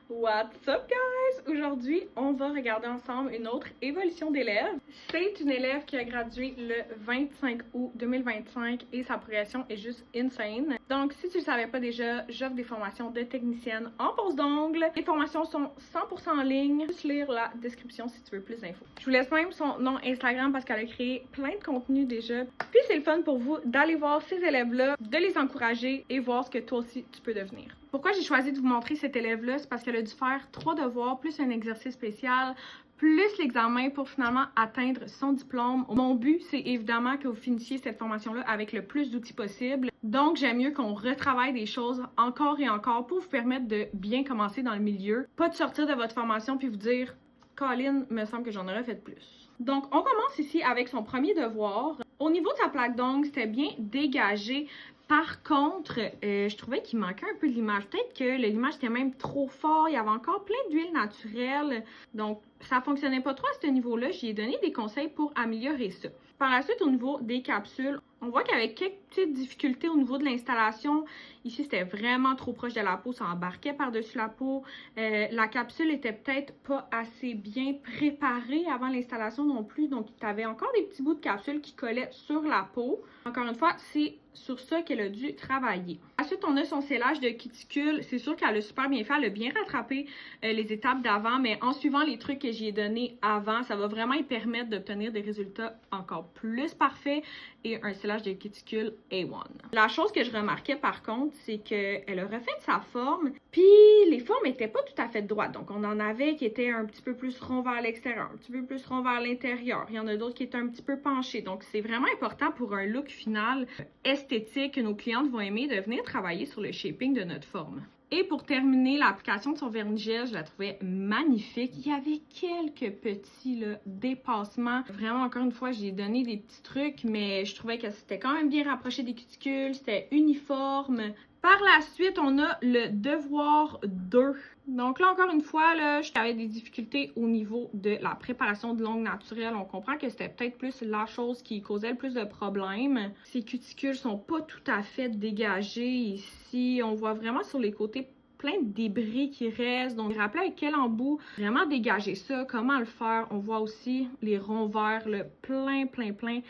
What's up guys? Aujourd'hui, on va regarder ensemble une autre évolution d'élève. C'est une élève qui a gradué le 25 août 2025 et sa progression est juste insane. Donc si tu ne le savais pas déjà, j'offre des formations de technicienne en pose d'ongles. Les formations sont 100% en ligne. Juste lire la description si tu veux plus d'infos. Je vous laisse même son nom Instagram parce qu'elle a créé plein de contenu déjà. Puis c'est le fun pour vous d'aller voir ces élèves-là, de les encourager et voir ce que toi aussi tu peux devenir. Pourquoi j'ai choisi de vous montrer cette élève-là? C'est parce qu'elle a dû faire 3 devoirs, plus un exercice spécial, plus l'examen pour finalement atteindre son diplôme. Mon but, c'est évidemment que vous finissiez cette formation-là avec le plus d'outils possible. Donc, j'aime mieux qu'on retravaille des choses encore et encore pour vous permettre de bien commencer dans le milieu. Pas de sortir de votre formation puis vous dire « Colin, me semble que j'en aurais fait plus ». Donc, on commence ici avec son premier devoir. Au niveau de sa plaque d'ongles, c'était bien dégagé. Par contre, je trouvais qu'il manquait un peu de l'image. Peut-être que l'image était même trop fort. Il y avait encore plein d'huile naturelle. Donc, ça fonctionnait pas trop à ce niveau-là. J'y ai donné des conseils pour améliorer ça. Par la suite, au niveau des capsules, on voit qu'il y avait quelques petites difficultés au niveau de l'installation. Ici, c'était vraiment trop proche de la peau. Ça embarquait par-dessus la peau. La capsule était peut-être pas assez bien préparée avant l'installation non plus. Donc, il y avait encore des petits bouts de capsule qui collaient sur la peau. Encore une fois, c'est sur ça qu'elle a dû travailler. Ensuite, on a son scellage de cuticule. C'est sûr qu'elle a super bien fait. Elle a bien rattrapé les étapes d'avant, mais en suivant les trucs que j'y ai donnés avant, ça va vraiment lui permettre d'obtenir des résultats encore plus parfaits et un scellage de cuticule A1. La chose que je remarquais par contre, c'est qu'elle a refait sa forme, puis les formes n'étaient pas tout à fait droites. Donc, on en avait qui étaient un petit peu plus rond vers l'extérieur, un petit peu plus rond vers l'intérieur. Il y en a d'autres qui étaient un petit peu penchés. Donc, c'est vraiment important pour un look final esthétique que nos clientes vont aimer de venir travailler sur le shaping de notre forme. Et pour terminer, l'application de son vernis gel, je la trouvais magnifique. Il y avait quelques petits dépassements. Vraiment, encore une fois, j'ai donné des petits trucs, mais je trouvais que c'était quand même bien rapproché des cuticules. C'était uniforme. Par la suite, on a le devoir 2. Donc là, encore une fois, j'avais des difficultés au niveau de la préparation de l'ongle naturelle. On comprend que c'était peut-être plus la chose qui causait le plus de problèmes. Ces cuticules sont pas tout à fait dégagées ici. On voit vraiment sur les côtés plein de débris qui restent. Donc, rappelez avec quel embout vraiment dégager ça, comment le faire. On voit aussi les ronds verts, plein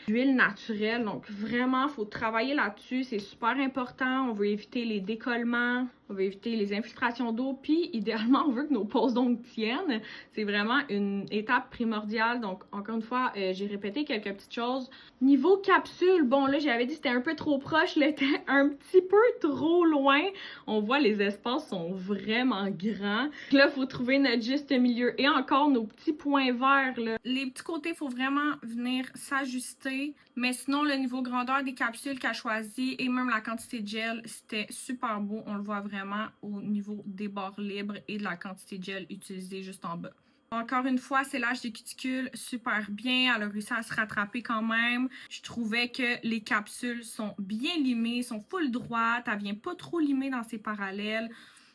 d'huile naturelle. Donc, vraiment, il faut travailler là-dessus. C'est super important. On veut éviter les décollements. On veut éviter les infiltrations d'eau, puis idéalement, on veut que nos poses d'ongles tiennent. C'est vraiment une étape primordiale. Donc, encore une fois, j'ai répété quelques petites choses. Niveau capsule, bon, là, j'avais dit que c'était un peu trop proche, là, c'était un petit peu trop loin. On voit les espaces sont vraiment grands. Là, il faut trouver notre juste milieu. Et encore, nos petits points verts, là. Les petits côtés, il faut vraiment venir s'ajuster. Mais sinon, le niveau grandeur des capsules qu'elle a choisi et même la quantité de gel, c'était super beau. On le voit vraiment au niveau des bords libres et de la quantité de gel utilisée juste en bas. Encore une fois, scellage des cuticules, super bien. Elle a réussi à se rattraper quand même. Je trouvais que les capsules sont bien limées, sont full droites. Elle vient pas trop limée dans ses parallèles.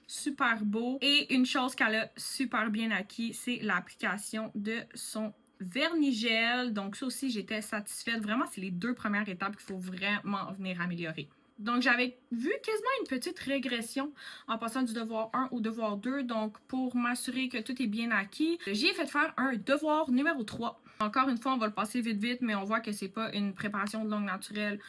Super beau. Et une chose qu'elle a super bien acquis, c'est l'application de son vernis gel. Donc ça aussi, j'étais satisfaite. Vraiment, c'est les 2 premières étapes qu'il faut vraiment venir améliorer. Donc, j'avais vu quasiment une petite régression en passant du devoir 1 au devoir 2. Donc, pour m'assurer que tout est bien acquis, j'ai fait faire un devoir numéro 3. Encore une fois, on va le passer vite, mais on voit que c'est pas une préparation de langue naturelle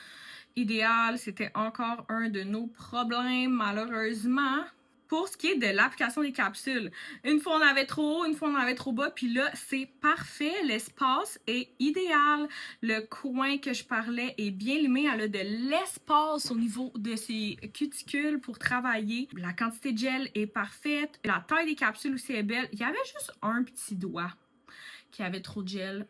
idéale. C'était encore un de nos problèmes, malheureusement. Pour ce qui est de l'application des capsules, une fois on avait trop haut, une fois on avait trop bas, puis là c'est parfait, l'espace est idéal, le coin que je parlais est bien limé, elle a de l'espace au niveau de ses cuticules pour travailler, la quantité de gel est parfaite, la taille des capsules aussi est belle, il y avait juste un petit doigt qui avait trop de gel.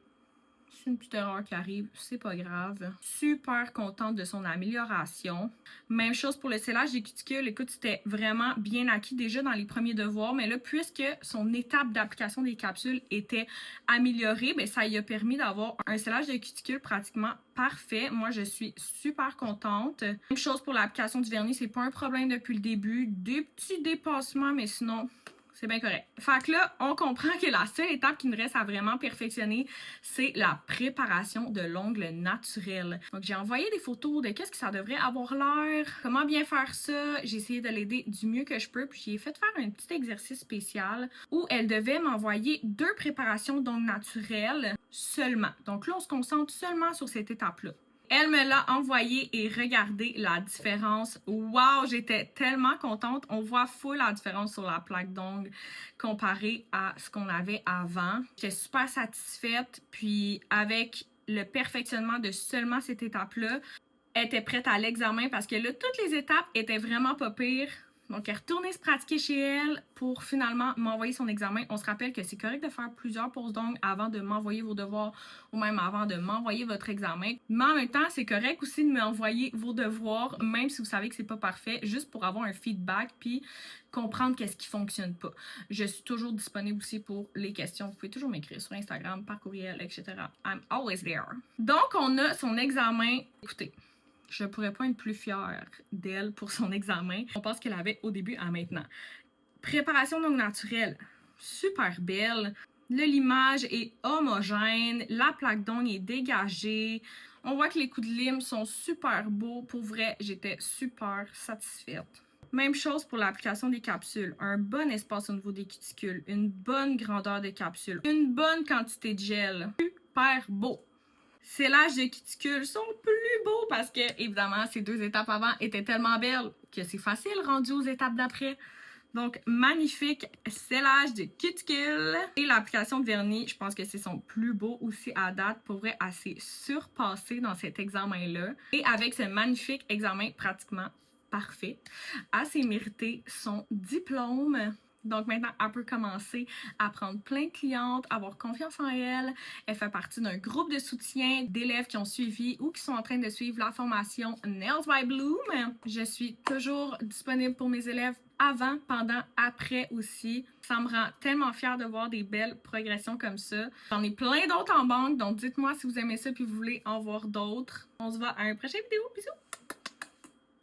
C'est une petite erreur qui arrive, c'est pas grave. Super contente de son amélioration. Même chose pour le scellage des cuticules. Écoute, c'était vraiment bien acquis déjà dans les premiers devoirs, mais là, puisque son étape d'application des capsules était améliorée, bien, ça lui a permis d'avoir un scellage de cuticules pratiquement parfait. Moi, je suis super contente. Même chose pour l'application du vernis, c'est pas un problème depuis le début. Des petits dépassements, mais sinon, C'est bien correct. Fait que là, on comprend que la seule étape qui nous reste à vraiment perfectionner, c'est la préparation de l'ongle naturel. Donc, j'ai envoyé des photos de qu'est-ce que ça devrait avoir l'air, comment bien faire ça. J'ai essayé de l'aider du mieux que je peux, puis j'ai fait faire un petit exercice spécial où elle devait m'envoyer 2 préparations d'ongles naturels seulement. Donc là, on se concentre seulement sur cette étape-là. Elle me l'a envoyé et regardez la différence. Wow, j'étais tellement contente. On voit full la différence sur la plaque d'ongles comparée à ce qu'on avait avant. J'étais super satisfaite. Puis avec le perfectionnement de seulement cette étape-là, elle était prête à l'examen parce que là, toutes les étapes étaient vraiment pas pires. Donc, elle est retournée se pratiquer chez elle pour finalement m'envoyer son examen. On se rappelle que c'est correct de faire plusieurs pauses d'ongles avant de m'envoyer vos devoirs ou même avant de m'envoyer votre examen. Mais en même temps, c'est correct aussi de m'envoyer vos devoirs, même si vous savez que c'est pas parfait, juste pour avoir un feedback puis comprendre qu'est-ce qui fonctionne pas. Je suis toujours disponible aussi pour les questions. Vous pouvez toujours m'écrire sur Instagram, par courriel, etc. I'm always there. Donc, on a son examen. Écoutez, je ne pourrais pas être plus fière d'elle pour son examen. On pense qu'elle avait au début à maintenant. Préparation d'ongles naturelle, super belle. Le limage est homogène. La plaque d'ongles est dégagée. On voit que les coups de lime sont super beaux. Pour vrai, j'étais super satisfaite. Même chose pour l'application des capsules. Un bon espace au niveau des cuticules. Une bonne grandeur de capsule. Une bonne quantité de gel. Super beau. Ces lages de cuticules sont plus beaux parce que, évidemment, ces 2 étapes avant étaient tellement belles que c'est facile rendu aux étapes d'après. Donc, magnifique scellage de cuticules. Et l'application de vernis, je pense que c'est son plus beau aussi à date. Pour vrai, assez surpassé dans cet examen-là. Et avec ce magnifique examen pratiquement parfait, elle s'est mérité son diplôme. Donc maintenant, elle peut commencer à prendre plein de clientes, avoir confiance en elle. Elle fait partie d'un groupe de soutien d'élèves qui ont suivi ou qui sont en train de suivre la formation Nails by Bloom. Je suis toujours disponible pour mes élèves avant, pendant, après aussi. Ça me rend tellement fière de voir des belles progressions comme ça. J'en ai plein d'autres en banque, donc dites-moi si vous aimez ça et vous voulez en voir d'autres. On se voit à une prochaine vidéo. Bisous!